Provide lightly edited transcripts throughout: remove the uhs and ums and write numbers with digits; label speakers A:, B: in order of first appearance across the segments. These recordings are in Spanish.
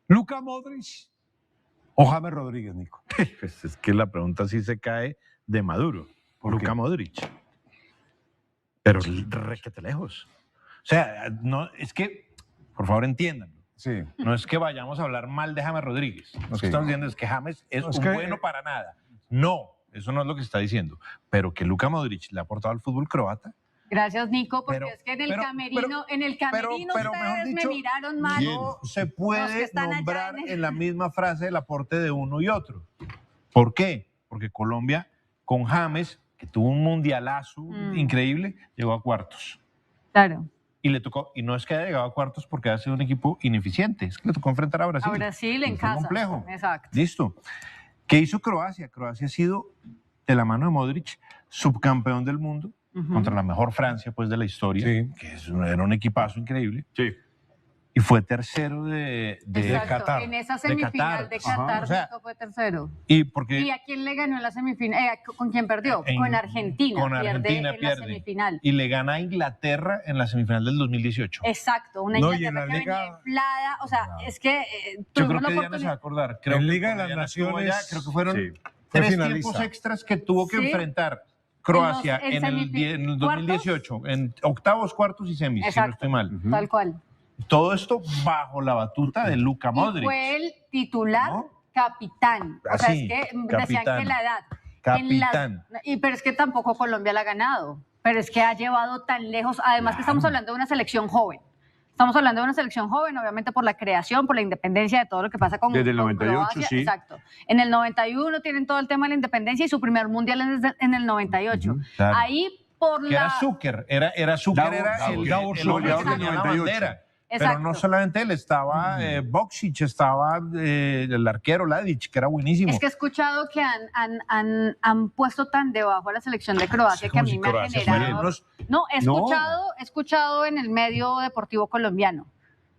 A: ¿Luka Modric o James Rodríguez, Nico?
B: Pues es que la pregunta sí se cae de Maduro. Luka Modric. Pero requete lejos. O sea, no, es que, por favor, entiéndanlo.
A: Sí.
B: No es que vayamos a hablar mal de James Rodríguez. Lo que estamos diciendo es que James es bueno para nada. No, eso no es lo que se está diciendo. Pero que Luka Modric le ha aportado al fútbol croata.
C: Gracias, Nico, porque es que en el camerino ustedes
B: dicho,
C: me miraron mal.
B: No se puede nombrar en la misma frase el aporte de uno y otro. ¿Por qué? Porque Colombia, con James, que tuvo un mundialazo increíble, llegó a cuartos.
C: Claro.
B: Y le tocó, y no es que haya llegado a cuartos porque ha sido un equipo ineficiente, es que le tocó enfrentar a Brasil.
C: A Brasil en casa.
B: Complejo.
C: Exacto.
B: Listo. ¿Qué hizo Croacia? Croacia ha sido, de la mano de Modric, subcampeón del mundo contra la mejor Francia pues, de la historia, que era un equipazo increíble.
A: Sí.
B: Y fue tercero de Qatar.
C: En esa semifinal de Qatar,
B: o sea,
C: fue tercero.
B: ¿Y
C: a quién le ganó en la semifinal? ¿Con quién perdió? Con Argentina.
B: Con Argentina pierde.
C: En la semifinal.
B: Y le gana a Inglaterra en la semifinal del 2018.
C: Exacto, una Inglaterra que venía inflada. O sea, es que
B: yo creo que Diana se va a acordar. Creo
A: en
B: que
A: Liga de las Naciones,
B: creo que fueron 3 tiempos extras que tuvo que enfrentar Croacia en el 2018, en octavos, cuartos y semis, si no estoy mal.
C: Tal cual.
B: Todo esto bajo la batuta de Luka Modric.
C: Y fue el titular capitán. O sea, es que decían que la edad.
B: Capitán.
C: Pero es que tampoco Colombia la ha ganado. Pero es que ha llevado tan lejos. Además que estamos hablando de una selección joven. Estamos hablando de una selección joven, obviamente por la creación, por la independencia de todo lo que pasa con
A: desde el 98,
C: Croacia.
A: sí.
C: Exacto. En el 91 tienen todo el tema de la independencia y su primer mundial es en el 98.
B: Claro.
C: Ahí por la...
B: Era Zucker, era Zucker, era el goleador del 98. Pero no solamente él, estaba Boksic, estaba el arquero Ladic, que era buenísimo.
C: Es que he escuchado que han puesto tan debajo a la selección de Croacia que a mí me ha generado... No, he escuchado en el medio deportivo colombiano.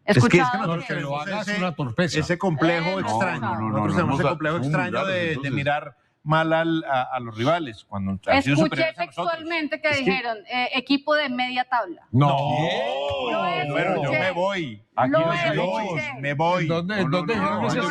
B: Es que
A: que lo hagas una torpeza.
B: Ese complejo extraño. Nosotros tenemos ese complejo extraño de mirar mal a los rivales. Cuando
C: escuché textualmente que dijeron equipo de media tabla.
A: No.
B: Pero yo me voy. Aquí me voy.
A: ¿Dónde dijeron eso?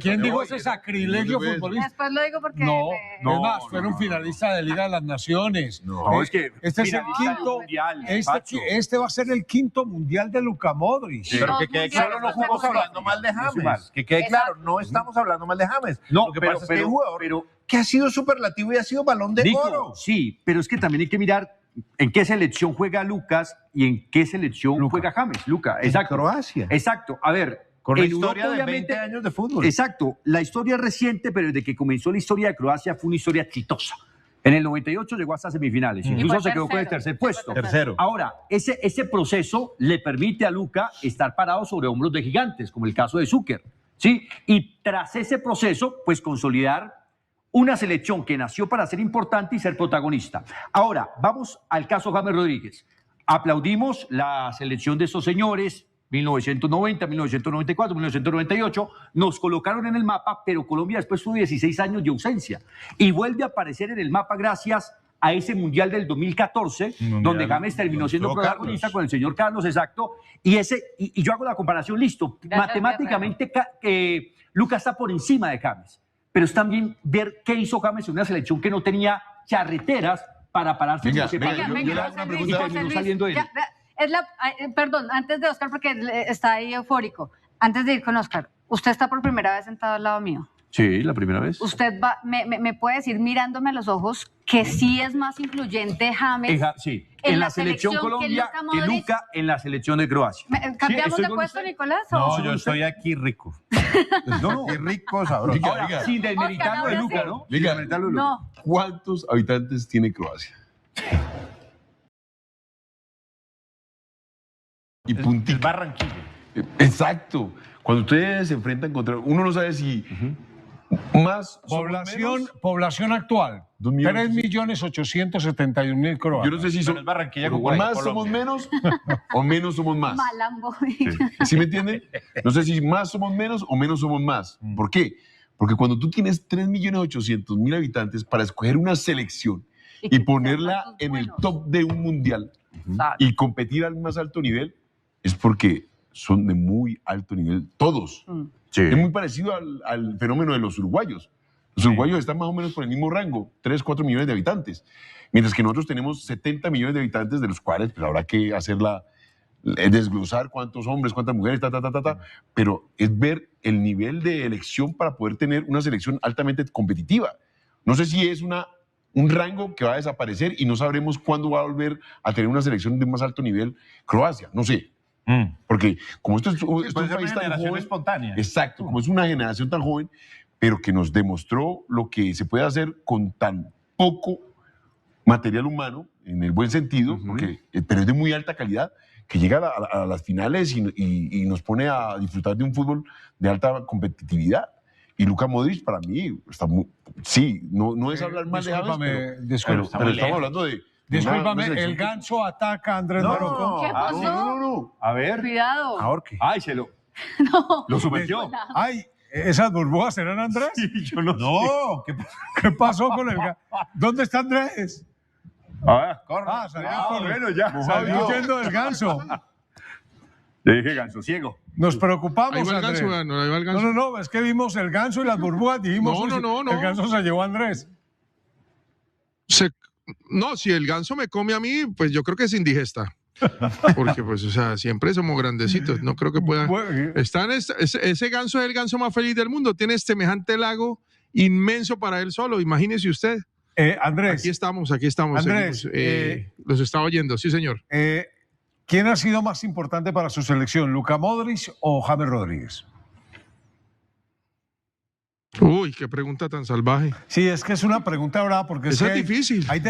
A: ¿Quién dijo ese sacrilegio futbolista?
C: Después lo digo porque...
A: No, es más, fueron finalistas de Liga de las Naciones.
D: No, es que
A: este es el quinto mundial. Este va a ser el quinto mundial de Luka Modric.
B: Pero que quede claro, no estamos hablando mal de James. Que quede claro, no estamos hablando mal de James.
D: No,
B: lo que pasa es que hay un jugador que ha sido superlativo y ha sido balón de oro.
D: Sí, pero es que también hay que mirar en qué selección juega Lucas y en qué selección juega James. Luka, exacto.
B: En Croacia.
D: Exacto. A ver,
B: con la historia de 20 años de fútbol.
D: Exacto. La historia es reciente, pero desde que comenzó la historia de Croacia fue una historia exitosa. En el 98 llegó hasta semifinales. Incluso se quedó con el tercer puesto. Ahora, ese proceso le permite a Luka estar parado sobre hombros de gigantes, como el caso de Zucker. ¿Sí? Y tras ese proceso, pues consolidar una selección que nació para ser importante y ser protagonista. Ahora, vamos al caso James Rodríguez. Aplaudimos la selección de estos señores, 1990, 1994, 1998, nos colocaron en el mapa, pero Colombia después tuvo 16 años de ausencia y vuelve a aparecer en el mapa gracias a ese Mundial del 2014, donde James terminó siendo protagonista con el señor Carlos, exacto, y yo hago la comparación, listo, matemáticamente Lucas está por encima de James, pero es también ver qué hizo James en una selección que no tenía charreteras para pararse.
C: Venga, saliendo de él. Perdón, antes de Oscar, porque está ahí eufórico, antes de ir con Oscar, usted está por primera vez sentado al lado mío.
D: Sí, la primera vez.
C: Usted me puede decir mirándome a los ojos que sí es más influyente James
D: sí. En la selección Colombia que Luka en la selección de Croacia.
C: ¿Cambiamos de puesto, Nicolás?
B: No, yo estoy aquí rico. Aquí rico, sabroso.
D: Ahora, sin desmeritarlo de Luka, ¿no?
C: No.
E: ¿Cuántos habitantes tiene Croacia? Y
B: el Barranquilla.
E: Exacto. Cuando ustedes se enfrentan contra... Uno no sabe si... Más
A: población actual, 3.871.000 croatas.
E: Yo no sé si son
B: Barranquilla
E: más somos menos o menos somos más.
C: Malambo.
E: ¿Sí me entienden? No sé si más somos menos o menos somos más. ¿Por qué? Porque cuando tú tienes 3.800.000 habitantes para escoger una selección y ponerla en el top de un mundial y competir al más alto nivel, es porque son de muy alto nivel, todos.
D: Sí.
E: Es muy parecido al fenómeno de los uruguayos. Los uruguayos están más o menos por el mismo rango, 3, 4 millones de habitantes. Mientras que nosotros tenemos 70 millones de habitantes, de los cuales pues, habrá que desglosar cuántos hombres, cuántas mujeres, pero es ver el nivel de elección para poder tener una selección altamente competitiva. No sé si es un rango que va a desaparecer y no sabremos cuándo va a volver a tener una selección de más alto nivel Croacia, no sé. Porque como esto es un país tan joven,
B: espontánea.
E: exacto, como es una generación tan joven, pero que nos demostró lo que se puede hacer con tan poco material humano, en el buen sentido, pero es de muy alta calidad, que llega a las finales y nos pone a disfrutar de un fútbol de alta competitividad. Y Luka Modric, para mí, está muy... Sí, no es hablar mal de James, pero estamos hablando de...
A: Discúlpame, el ganso ataca a Andrés Maroco.
C: ¿Qué pasó?
E: No.
D: A ver.
C: Cuidado.
B: ¿Ahora qué?
D: Ay, lo submergió.
A: Ay, ¿esas burbujas eran Andrés?
D: Yo no sé.
A: ¿Qué pasó con el ganso? ¿Dónde está Andrés?
D: Corre.
A: Salió
D: Bueno, ya.
A: Salió huyendo del ganso.
D: Le dije ganso ciego.
A: Nos preocupamos,
F: Ahí va el
A: Andrés.
F: ganso, ahí va el ganso.
A: No, es que vimos el ganso y las burbujas, dijimos,
F: No.
A: el ganso se llevó a Andrés.
F: No, si el ganso me come a mí, pues yo creo que es indigesta. Porque, pues, o sea, siempre somos grandecitos. No creo que pueda. Ese ganso es el ganso más feliz del mundo. Tiene semejante lago inmenso para él solo. Imagínese usted.
A: Andrés.
F: Aquí estamos.
A: Andrés,
F: seguimos. Los estaba oyendo, sí, señor.
A: ¿Quién ha sido más importante para su selección, Luka Modric o James Rodríguez?
F: Uy, qué pregunta tan salvaje.
A: Sí, es que es una pregunta brava porque
F: Eso es difícil.
A: Hay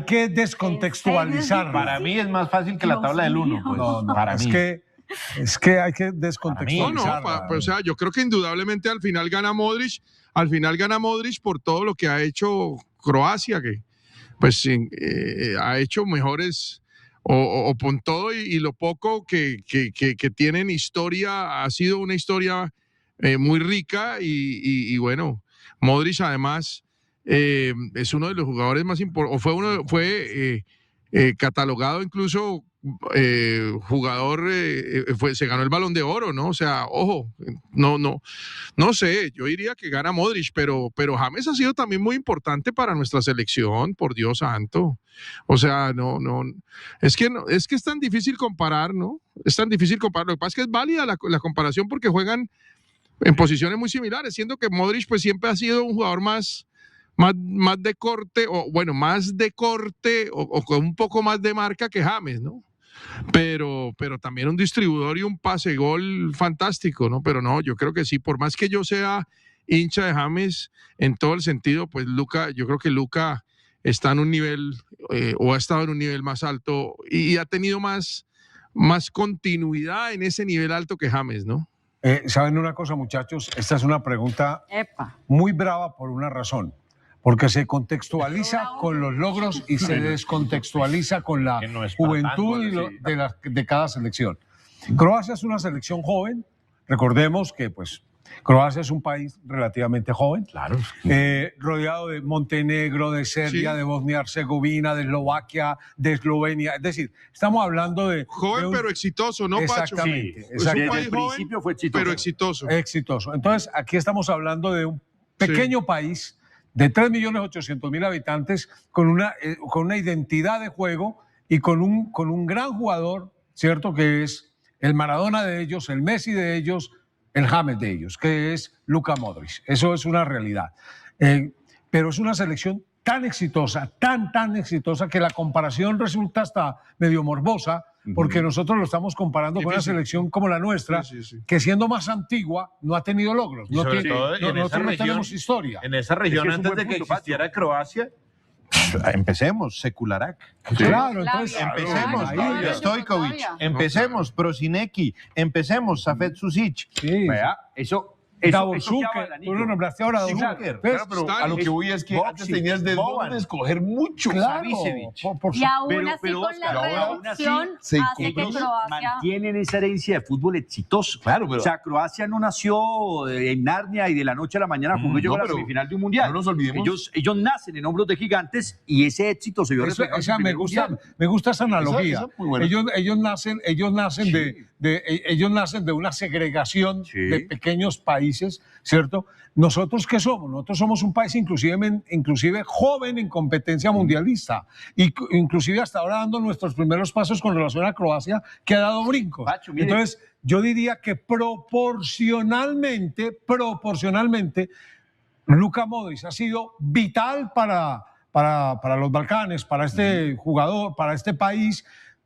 A: que descontextualizar.
B: Para mí es más fácil que la tabla del 1. Pues.
A: No,
B: para mí.
A: Es que hay que descontextualizar.
F: Pues, o sea, yo creo que indudablemente al final gana Modric por todo lo que ha hecho Croacia, que pues ha hecho mejores o con todo y lo poco que tienen historia, ha sido una historia muy rica y bueno, Modric además es uno de los jugadores más importantes, o fue catalogado incluso jugador, se ganó el Balón de Oro, ¿no? O sea, ojo, no sé, yo diría que gana Modric, pero James ha sido también muy importante para nuestra selección, por Dios santo. O sea, es que es tan difícil comparar, ¿no? Es tan difícil comparar. Lo que pasa es que es válida la comparación porque juegan en posiciones muy similares, siendo que Modric pues siempre ha sido un jugador más de corte, o con un poco más de marca que James, ¿no? Pero también un distribuidor y un pase gol fantástico, ¿no? Pero no, yo creo que sí, por más que yo sea hincha de James en todo el sentido, pues yo creo que Luka está en un nivel, o ha estado en un nivel más alto y ha tenido más continuidad en ese nivel alto que James, ¿no?
A: ¿Saben una cosa, muchachos? Esta es una pregunta muy brava por una razón. Porque se contextualiza con los logros y se descontextualiza con la juventud de cada selección. Croacia es una selección joven. Recordemos que pues, Croacia es un país relativamente joven.
B: Claro.
A: Rodeado de Montenegro, de Serbia, de Bosnia-Herzegovina, de Eslovaquia, de Eslovenia. Es decir, estamos hablando de...
F: Joven pero exitoso, ¿no, Pacho?
A: Exactamente.
F: Es un país joven,
D: principio fue exitoso.
F: pero exitoso.
A: Exitoso. Entonces, aquí estamos hablando de un pequeño país de 3.800.000 habitantes con una identidad de juego y con un gran jugador, ¿cierto? Que es el Maradona de ellos, el Messi de ellos, el James de ellos, que es Luka Modric. Eso es una realidad. Pero es una selección tan exitosa, tan exitosa, que la comparación resulta hasta medio morbosa, porque nosotros lo estamos comparando con una selección como la nuestra, que siendo más antigua no ha tenido logros. No tenemos historia.
B: En esa región, antes de que existiera Croacia, empecemos, Sekularac.
A: Claro, entonces
B: empecemos, Stojkovic, empecemos, Prosinecki, empecemos, Safet Susic.
A: Sí.
D: Vea, eso
A: Davor Zucker, tú lo nombraste ahora, Davor Zucker.
E: Claro, pero a lo que voy es que antes tenías de dónde escoger mucho.
A: Claro,
C: y aún así con la reducción hace que Croacia
D: mantienen esa herencia de fútbol exitoso.
E: Claro, pero...
D: O sea, Croacia no nació en Narnia y de la noche a la mañana llegó a la semifinal de un mundial.
E: No nos olvidemos.
D: Ellos nacen en hombros de gigantes y ese éxito se vio reflejado.
A: Me gusta esa analogía. Ellos nacen ellos nacen de una segregación de pequeños países, ¿cierto? ¿Nosotros qué somos? Nosotros somos un país inclusive joven en competencia mundialista, y inclusive hasta ahora dando nuestros primeros pasos con relación a Croacia, que ha dado brincos.
D: Pacho,
A: entonces, yo diría que proporcionalmente, Luka Modric ha sido vital para los Balcanes, para este jugador, para este país,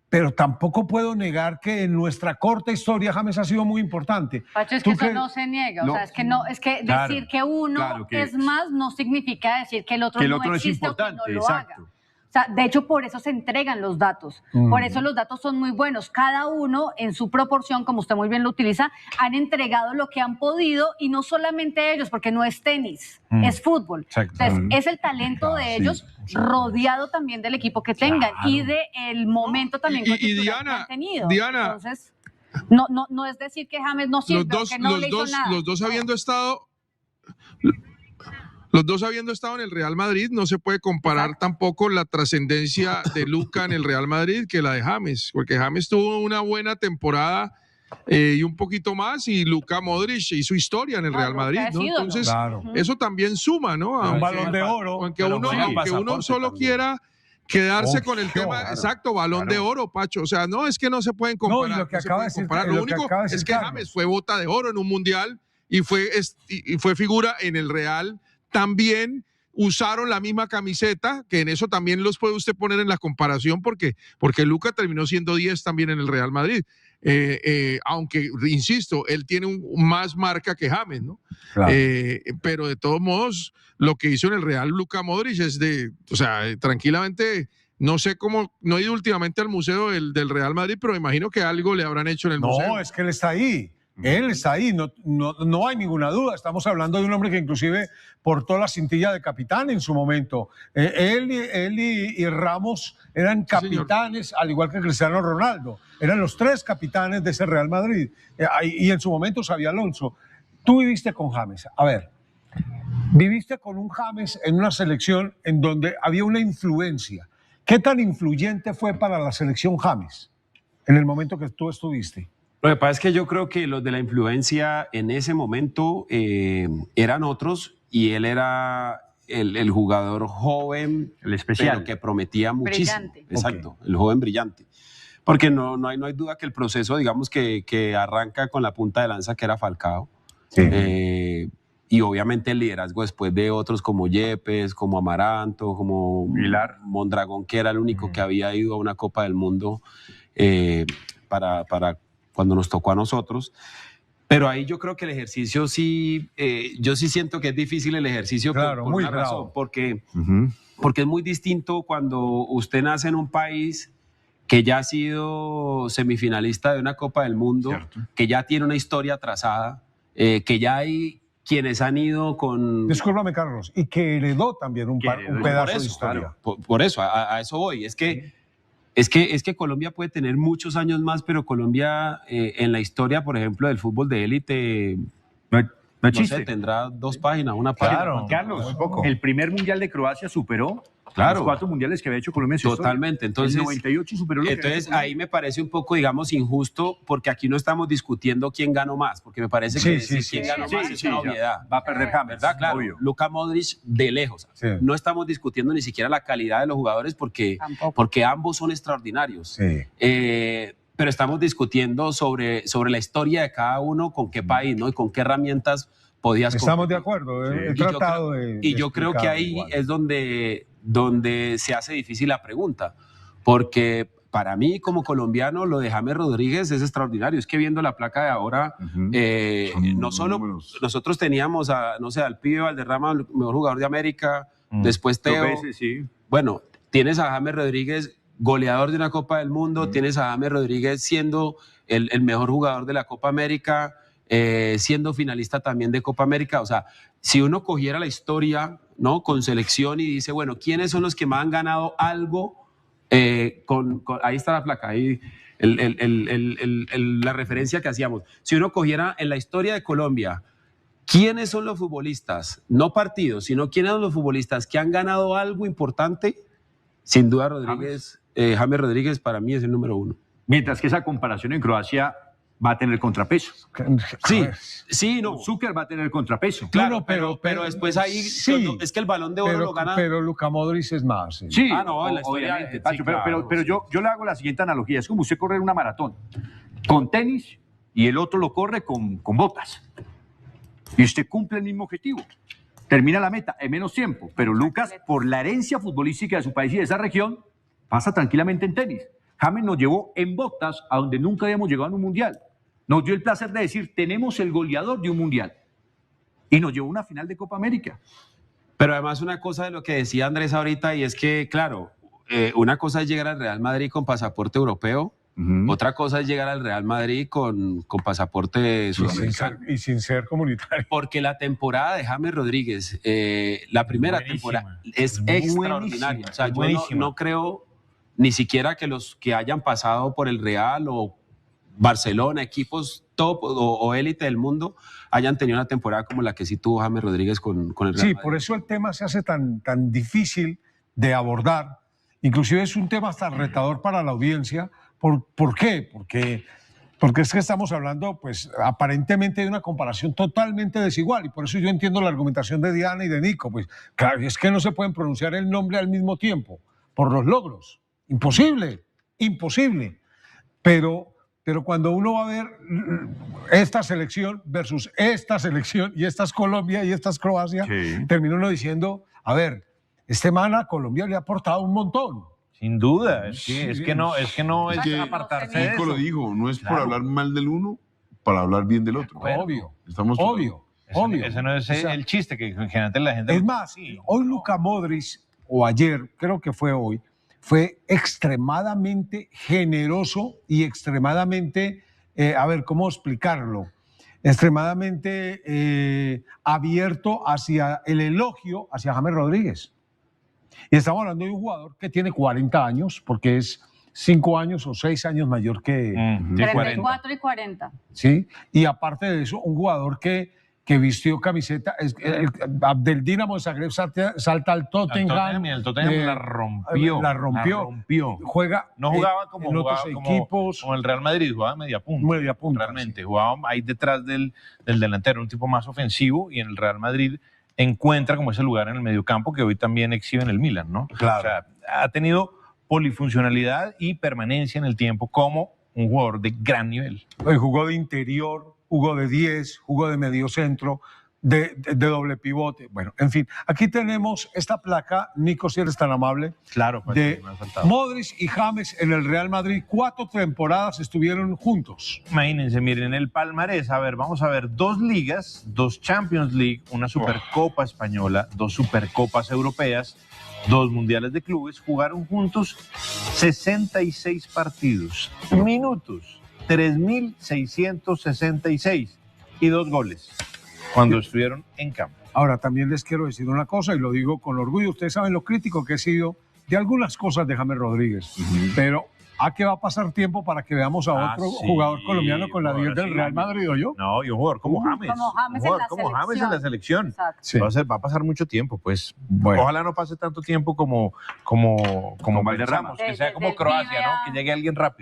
A: pero tampoco puedo negar que en nuestra corta historia James ha sido muy importante.
C: Pacho, es que eso no se niega, o sea, es que decir que uno es más no significa decir que el otro no existe o que no lo haga. O sea, de hecho, por eso se entregan los datos. Por eso los datos son muy buenos. Cada uno, en su proporción, como usted muy bien lo utiliza, han entregado lo que han podido, y no solamente ellos, porque no es tenis, es fútbol. Entonces, es el talento de ellos, rodeado también del equipo que tengan y del momento también que han tenido.
F: Diana,
C: entonces, no es decir que James no sirve, que no le hizo nada.
F: Los dos habiendo estado... Los dos habiendo estado en el Real Madrid, no se puede comparar tampoco la trascendencia de Luka en el Real Madrid que la de James, porque James tuvo una buena temporada y un poquito más, y Luka Modric hizo historia en el Real Madrid, ¿no? Entonces, eso también suma, ¿no?
A: Un Balón de Oro.
F: Aunque uno solo quiera quedarse con el tema, exacto, Balón de Oro, Pacho. O sea, no, es que no se pueden comparar.
A: No, y lo que acaba de decir,
F: lo único es que James fue bota de oro en un mundial y fue figura en el Real. También usaron la misma camiseta, que en eso también los puede usted poner en la comparación, porque Luka terminó siendo 10 también en el Real Madrid. Aunque, insisto, él tiene más marca que James, ¿no? Claro. Pero de todos modos, lo que hizo en el Real Luka Modric es o sea, tranquilamente, no sé cómo, no he ido últimamente al museo del Real Madrid, pero imagino que algo le habrán hecho en el museo.
A: No, es que él está ahí. Él está ahí, no hay ninguna duda. Estamos hablando de un hombre que inclusive portó la cintilla de capitán en su momento. Él y Ramos eran capitanes, al igual que Cristiano Ronaldo. Eran los tres capitanes de ese Real Madrid. Y en su momento Xabi Alonso. Tú viviste con James. A ver, viviste con un James en una selección en donde había una influencia. ¿Qué tan influyente fue para la selección James en el momento que tú estuviste?
G: Lo que pasa es que yo creo que los de la influencia en ese momento eran otros, y él era el jugador joven,
D: el especial,
G: pero que prometía muchísimo.
C: Brillante.
G: Exacto, el joven brillante. Porque no hay duda que el proceso, digamos, que arranca con la punta de lanza, que era Falcao. Sí. Y obviamente el liderazgo después de otros como Yepes, como Amaranto, como Mondragón, que era el único que había ido a una Copa del Mundo para cuando nos tocó a nosotros. Pero ahí yo creo que el ejercicio sí, yo sí siento que es difícil el ejercicio, por
A: muy
G: una razón, porque es muy distinto cuando usted nace en un país que ya ha sido semifinalista de una Copa del Mundo, que ya tiene una historia trazada, que ya hay quienes han ido con...
A: Discúlpame, Carlos, y que heredó también un pedazo de historia.
G: Por eso, a eso voy. Es que Colombia puede tener muchos años más, pero Colombia en la historia, por ejemplo, del fútbol de élite, no sé, tendrá 2 páginas, una página.
D: Claro, Carlos, muy poco. El primer mundial de Croacia superó los 4 mundiales que había hecho Colombia en su
G: Totalmente. Entonces,
D: el 98 superó lo que
G: entonces ahí me parece un poco, digamos, injusto, porque aquí no estamos discutiendo quién ganó más, porque me parece que quién ganó más es una obviedad.
D: Va a perder James,
G: ¿verdad? Claro, obvio. Luka Modric de lejos. Sí. No estamos discutiendo ni siquiera la calidad de los jugadores, porque ambos son extraordinarios. Sí. Pero estamos discutiendo sobre la historia de cada uno, con qué país, ¿no? Y con qué herramientas podías competir.
A: Estamos de acuerdo.
G: Y yo creo que ahí es donde se hace difícil la pregunta, porque para mí como colombiano lo de James Rodríguez es extraordinario. Es que viendo la placa de ahora, no solo nosotros teníamos al pibe Valderrama, el mejor jugador de América, después Teo, bueno, tienes a James Rodríguez, goleador de una Copa del Mundo, tienes a James Rodríguez siendo el mejor jugador de la Copa América, siendo finalista también de Copa América. O sea, si uno cogiera la historia, ¿no?, con selección y dice, bueno, ¿quiénes son los que más han ganado algo? Ahí está la placa, ahí la referencia que hacíamos. Si uno cogiera en la historia de Colombia, ¿quiénes son los futbolistas? No partidos, sino quiénes son los futbolistas que han ganado algo importante. Sin duda James Rodríguez para mí es el número 1.
D: Mientras que esa comparación en Croacia va a tener contrapeso.
G: Sí, no.
D: Zucker va a tener contrapeso.
G: Claro, pero después ahí es que el Balón de Oro lo gana.
A: Pero Luka Modric es más.
D: Sí,
G: no, en la historia.
D: Obviamente, Pacho, pero yo le hago la siguiente analogía. Es como usted correr una maratón con tenis y el otro lo corre con botas. Y usted cumple el mismo objetivo. Termina la meta en menos tiempo. Pero Lucas, por la herencia futbolística de su país y de esa región, pasa tranquilamente en tenis. James nos llevó en botas a donde nunca habíamos llegado en un mundial. Nos dio el placer de decir, tenemos el goleador de un mundial. Y nos llevó a una final de Copa América.
G: Pero además una cosa de lo que decía Andrés ahorita, y es que, claro, una cosa es llegar al Real Madrid con pasaporte europeo, otra cosa es llegar al Real Madrid con pasaporte sudamericano.
A: Y sin ser comunitario.
G: Porque la temporada de James Rodríguez, la primera temporada, es extraordinaria. O sea, yo no creo ni siquiera que los que hayan pasado por el Real o Barcelona, equipos top o élite del mundo, hayan tenido una temporada como la que sí tuvo James Rodríguez con el Real Madrid.
A: Sí, por eso el tema se hace tan difícil de abordar. Inclusive es un tema hasta retador para la audiencia. ¿Por qué? Porque es que estamos hablando, pues, aparentemente de una comparación totalmente desigual. Y por eso yo entiendo la argumentación de Diana y de Nico. Pues, claro, es que no se pueden pronunciar el nombre al mismo tiempo por los logros. Imposible, imposible. Pero cuando uno va a ver esta selección versus esta selección, y esta es Colombia y esta es Croacia, termina uno diciendo, a ver, este man a Colombia le ha aportado un montón.
B: Sin duda, es que no es apartarse de eso.
E: Lo digo, no es por hablar mal del uno, para hablar bien del otro.
A: Obvio,
E: obvio.
B: Ese no es el chiste que generalmente la gente...
A: Es más, hoy Luka Modric, o ayer, creo que fue hoy, fue extremadamente generoso y extremadamente, a ver, ¿cómo explicarlo? Extremadamente abierto hacia el elogio hacia James Rodríguez. Y estamos hablando de un jugador que tiene 40 años, porque es 5 años o 6 años mayor que...
C: 34 y 40.
A: Sí, y aparte de eso, un jugador que vistió camiseta, del Dinamo de Zagreb salta al Tottenham.
B: Y el Tottenham la rompió. No jugaba como
A: otros equipos.
B: Como el Real Madrid, jugaba media punta. Realmente, jugaba ahí detrás del delantero, un tipo más ofensivo, y en el Real Madrid encuentra como ese lugar en el mediocampo que hoy también exhibe en el Milan, ¿no?
A: Claro.
B: O sea, ha tenido polifuncionalidad y permanencia en el tiempo como un jugador de gran nivel.
A: Jugó de interior, jugó de 10, jugó de mediocentro, de doble pivote. Bueno, en fin, aquí tenemos esta placa, Nico, si eres tan amable,
B: claro, pues,
A: de Modric y James en el Real Madrid. 4 temporadas estuvieron juntos.
B: Imagínense, miren, el palmarés, a ver, vamos a ver, 2 ligas, 2 Champions League, una Supercopa Española, 2 Supercopas Europeas, 2 Mundiales de Clubes, jugaron juntos 66 partidos, minutos, 3.666 y 2 goles cuando estuvieron en campo.
A: Ahora, también les quiero decir una cosa, y lo digo con orgullo. Ustedes saben lo crítico que he sido de algunas cosas de James Rodríguez, pero ¿a qué va a pasar tiempo para que veamos a otro jugador colombiano con la 10 del Real Madrid o yo?
B: No, y un jugador como James. Como James en la selección.
A: Sí.
B: Va a pasar mucho tiempo, pues.
A: Bueno.
B: Ojalá no pase tanto tiempo como Valderrama, que sea como Croacia, ¿no? Que llegue alguien rápido.